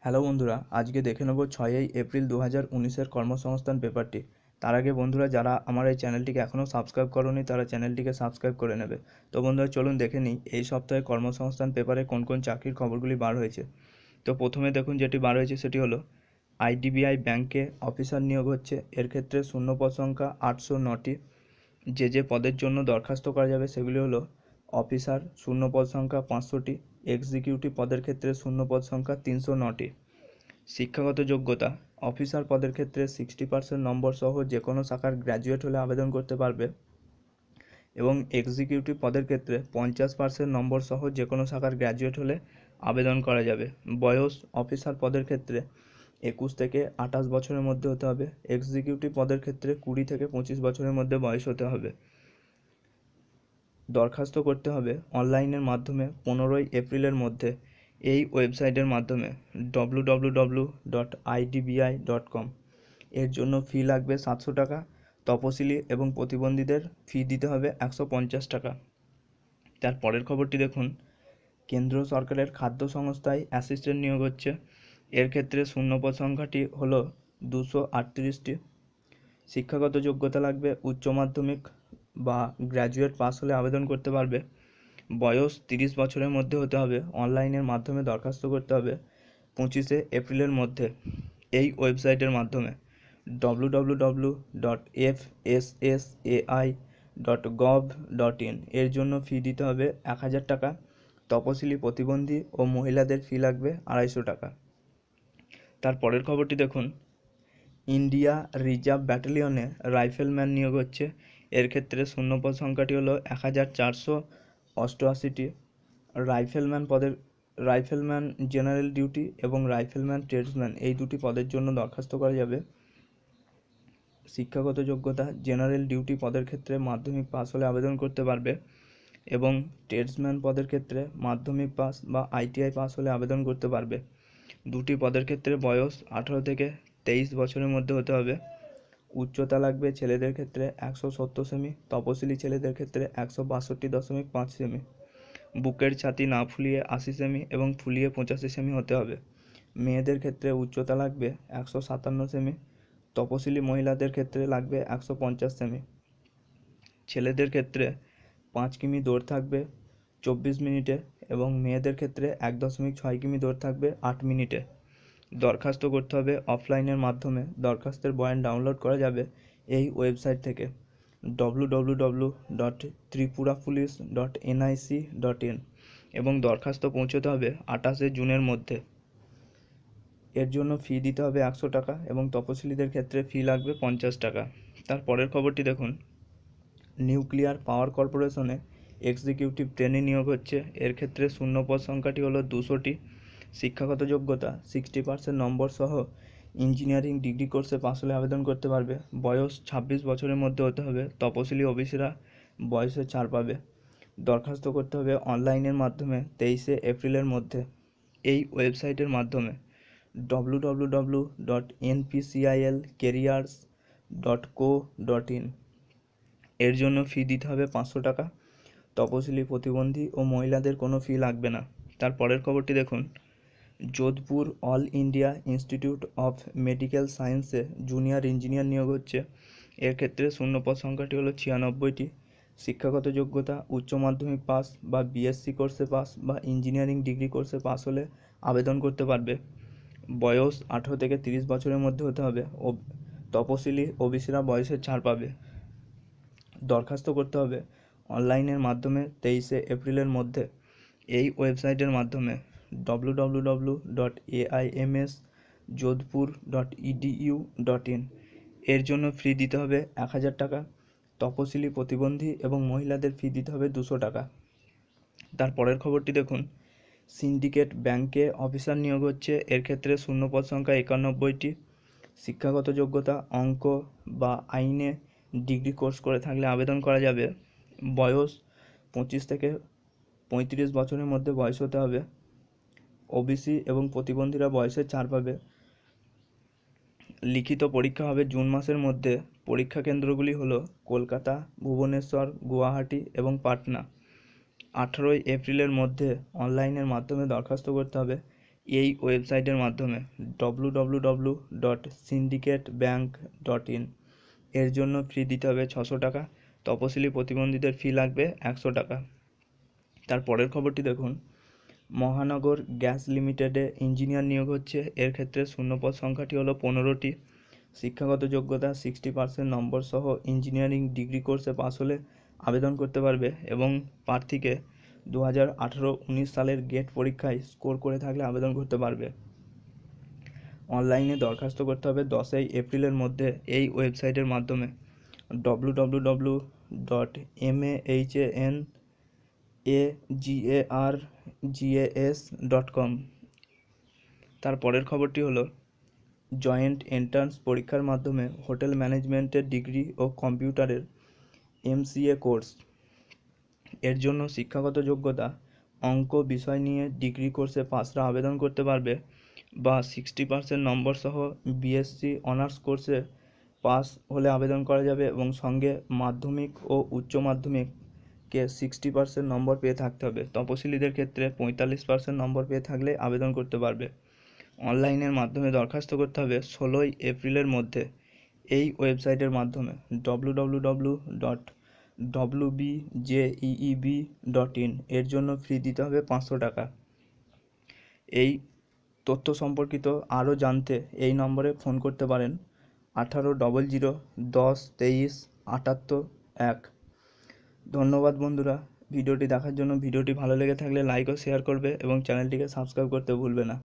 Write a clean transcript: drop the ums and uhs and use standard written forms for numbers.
Hello বন্ধুরা, আজকে দেখে নেব 6ই এপ্রিল 2019-এর কর্মসংস্থান পেপারটি। তার আগে বন্ধুরা, যারা আমার এই চ্যানেলটিকে এখনও সাবস্ক্রাইব করোনি তারা চ্যানেলটিকে সাবস্ক্রাইব করে নেবে। তো বন্ধুরা, চলুন দেখে নিই এই সপ্তাহে কর্মসংস্থান পেপারে কোন কোন চাকরির খবরগুলি বার হয়েছে। তো প্রথমে দেখুন, যেটি বার হয়েছে সেটি হলো আইডিবিআই ব্যাংকে অফিসার নিয়োগ হচ্ছে। এর ক্ষেত্রে শূন্যপদ সংখ্যা 809টি। যে পদের জন্য দরখাস্ত করা যাবে সেগুলি হলো অফিসার, শূন্যপদ সংখ্যা 500টি। এক্সিকিউটিভ পদের ক্ষেত্রে শূন্যপদ সংখ্যা 309টি। শিক্ষাগত যোগ্যতা: অফিসার পদের ক্ষেত্রে 60% নম্বর সহ যে কোনো শাখার গ্র্যাজুয়েট হলে আবেদন করতে পারবে, এবং এক্সিকিউটিভ পদের ক্ষেত্রে 50% নম্বর সহ যে কোনো শাখার গ্র্যাজুয়েট হলে আবেদন করা যাবে। বয়স: অফিসার পদের ক্ষেত্রে 21 থেকে 28 বছরের মধ্যে হতে হবে। এক্সিকিউটিভ পদের ক্ষেত্রে 20 থেকে 25 বছরের মধ্যে বয়স হতে হবে। দরখাস্ত করতে হবে অনলাইনের মাধ্যমে 15ই এপ্রিলের মধ্যে এই ওয়েবসাইটের মাধ্যমে www.idbi.com। এর জন্য ফি লাগবে 700 টাকা। তপশিলি এবং প্রতিবন্ধীদের ফি দিতে হবে 150 টাকা। তার পরের খবরটি দেখুন, কেন্দ্র সরকারের খাদ্য সংস্থায় অ্যাসিস্ট্যান্ট নিয়োগ হচ্ছে। এর ক্ষেত্রে শূন্যপদ সংখ্যাটি হলো 238টি। শিক্ষাগত যোগ্যতা লাগবে উচ্চ মাধ্যমিক বা গ্র্যাজুয়েট পাস হলে আবেদন করতে পারবে। বয়স 30 বছরের মধ্যে হতে হবে। অনলাইনের মাধ্যমে দরখাস্ত করতে হবে 25শে এপ্রিলের মধ্যে এই ওয়েবসাইটের মাধ্যমে www.fssai.gov.in। এর জন্য ফি দিতে হবে 1000 টাকা। তপশিলি, প্রতিবন্ধী ও মহিলাদের ফি লাগবে 250 টাকা। তার পরের খবরটি দেখুন, ইন্ডিয়া রিজার্ভ ব্যাটালিয়নে রাইফেলম্যান নিয়োগ হচ্ছে। এর ক্ষেত্রে শূন্যপদ সংখ্যাটি হলো 1488টি। রাইফেলম্যান জেনারেল ডিউটি এবং রাইফেলম্যান ট্রেডসম্যান এই দুটি পদের জন্য দরখাস্ত করা যাবে। শিক্ষাগত যোগ্যতা: জেনারেল ডিউটি পদের ক্ষেত্রে মাধ্যমিক পাস হলে আবেদন করতে পারবে, এবং ট্রেডসম্যান পদের ক্ষেত্রে মাধ্যমিক পাস বা আইটিআই পাস হলে আবেদন করতে পারবে। দুটি পদের ক্ষেত্রে বয়স 18 থেকে 23 বছরের মধ্যে হতে হবে। উচ্চতা লাগবে ছেলেদের ক্ষেত্রে 170 সেমি, তপশিলি ছেলেদের ক্ষেত্রে 162.5 সেমি। বুকের ছাতি না ফুলিয়ে 80 সেমি এবং ফুলিয়ে 85 সেমি হতে হবে। মেয়েদের ক্ষেত্রে উচ্চতা লাগবে 157 সেমি, তপশিলি মহিলাদের ক্ষেত্রে লাগবে 150 সেমি। ছেলেদের ক্ষেত্রে 5 কিমি দৌড় থাকবে 24 মিনিটে, এবং মেয়েদের ক্ষেত্রে 1.6 কিমি দৌড় থাকবে 8 মিনিটে। দরখাস্ত করতে হবে অফলাইনের মাধ্যমে। দরখাস্তের বয়ান ডাউনলোড করা যাবে এই ওয়েবসাইট থেকে www.tripurapolice.nic.in, এবং দরখাস্ত পৌঁছতে হবে 28শে জুনের মধ্যে। এর জন্য ফি দিতে হবে 100 টাকা, এবং তপশিলিদের ক্ষেত্রে ফি লাগবে 50 টাকা। তার পরের খবরটি দেখুন, নিউক্লিয়ার পাওয়ার কর্পোরেশনে এক্সিকিউটিভ ট্রেনি নিয়োগ হচ্ছে। এর ক্ষেত্রে শূন্যপদ সংখ্যাটি হলো 200টি। শিক্ষাগত যোগ্যতা: 60% নম্বর সহ ইঞ্জিনিয়ারিং ডিগ্রি কোর্সে পাস হলে আবেদন করতে পারবে। বয়স 26 বছরের মধ্যে হতে হবে। তপশিলি ওবিসিরা বয়সে ছাড় পাবে। দরখাস্ত করতে হবে অনলাইনের মাধ্যমে 23শে এপ্রিলের মধ্যে এই ওয়েবসাইটের মাধ্যমে www.npcilcareers.co.in। এর জন্য ফি দিতে হবে 500 টাকা। তপশিলি, প্রতিবন্ধী ও মহিলাদের কোনো ফি লাগবে না। তার পরের খবরটি দেখুন, Jodhpur all India institute of medical সায়েন্সে জুনিয়র ইঞ্জিনিয়ার নিয়োগ হচ্ছে। এর ক্ষেত্রে শূন্যপদ সংখ্যাটি হলো 96টি। শিক্ষাগত যোগ্যতা: উচ্চ মাধ্যমিক পাস বা বিএসসি কোর্সে পাস বা ইঞ্জিনিয়ারিং ডিগ্রি কোর্সে পাস হলে আবেদন করতে পারবে। বয়স 18 থেকে 30 বছরের মধ্যে হতে হবে। তপশিলি ওবিসিরা বয়সের ছাড় পাবে। দরখাস্ত করতে হবে অনলাইনের মাধ্যমে 23শে এপ্রিলের মধ্যে এই ওয়েবসাইটের মাধ্যমে www.aims.jodhpur.edu.in। এর জন্য ফি দিতে হবে 1000 টাকা। তপশিলি, প্রতিবন্ধী এবং মহিলাদের ফি দিতে হবে 200 টাকা। তার পরের খবরটি দেখুন, সিন্ডিকেট ব্যাংকে অফিসার নিয়োগ হচ্ছে। এর ক্ষেত্রে শূন্যপদ সংখ্যা 91টি। শিক্ষাগত যোগ্যতা: অঙ্ক বা আইনে ডিগ্রি কোর্স করে থাকলে আবেদন করা যাবে। বয়স 25 থেকে 35 বছরের মধ্যে বয়স হতে হবে। ওবিসি এবং প্রতিবন্ধীরা বয়সের ছাড় পাবে। লিখিত পরীক্ষা হবে জুন মাসের মধ্যে। পরীক্ষা কেন্দ্রগুলি হলো কলকাতা, ভুবনেশ্বর, গুয়াহাটি এবং পাটনা। 18ই এপ্রিলের মধ্যে অনলাইনের মাধ্যমে দরখাস্ত করতে হবে। এই ওয়েবসাইটের মাধ্যমে www.syndicatebank.in এর জন্য ফি দিতে হবে 600 টাকা। তপশিলি প্রতিবন্ধীদের ফি লাগবে 100 টাকা। তার পরের খবরটি দেখুন, মহানগর গ্যাস লিমিটেডে ইঞ্জিনিয়ার নিয়োগ হচ্ছে। এর ক্ষেত্রে শূন্যপদ সংখ্যাটি হলো 15টি। শিক্ষাগত যোগ্যতা 60% নম্বর সহ ইঞ্জিনিয়ারিং ডিগ্রি কোর্সে পাস হলে আবেদন করতে পারবে এবং প্রার্থীকে 2018-19 সালের গেট পরীক্ষায় স্কোর করে থাকলে আবেদন করতে পারবে। অনলাইনে দরখাস্ত করতে হবে 10 এপ্রিলের মধ্যে এই ওয়েবসাইটের মাধ্যমে www.mahangargas.com। তার পরের খবরটি হলো, জয়েন্ট এন্ট্রান্স পরীক্ষার মাধ্যমে হোটেল ম্যানেজমেন্টের ডিগ্রি ও কম্পিউটারের MCA কোর্স এর জন্য শিক্ষাগত যোগ্যতা অঙ্ক বিষয় নিয়ে ডিগ্রি কোর্সে পাসরা আবেদন করতে পারবে বা 60% নম্বর সহ BSc অনার্স কোর্সে পাস হলে আবেদন করা যাবে এবং সঙ্গে মাধ্যমিক ও উচ্চ মাধ্যমিককে 60% নম্বর পেয়ে থাকতে হবে। তপশিলীদের ক্ষেত্রে 45% নম্বর পেয়ে থাকলে আবেদন করতে পারবে। অনলাইনের মাধ্যমে দরখাস্ত করতে হবে 16 এপ্রিলের মধ্যে এই ওয়েবসাইটের মাধ্যমে www.wbjeeb.in এর জন্য ফি দিতে হবে 500 টাকা। এই তথ্য সম্পর্কিত আরও জানতে এই নম্বরে ফোন করতে পারেন 1800 10 23 78 1। ধন্যবাদ বন্ধুরা, ভিডিওটি দেখার জন্য। ভিডিওটি ভালো লেগে থাকলে লাইক ও শেয়ার করবে এবং চ্যানেলটিকে সাবস্ক্রাইব করতে ভুলবে না।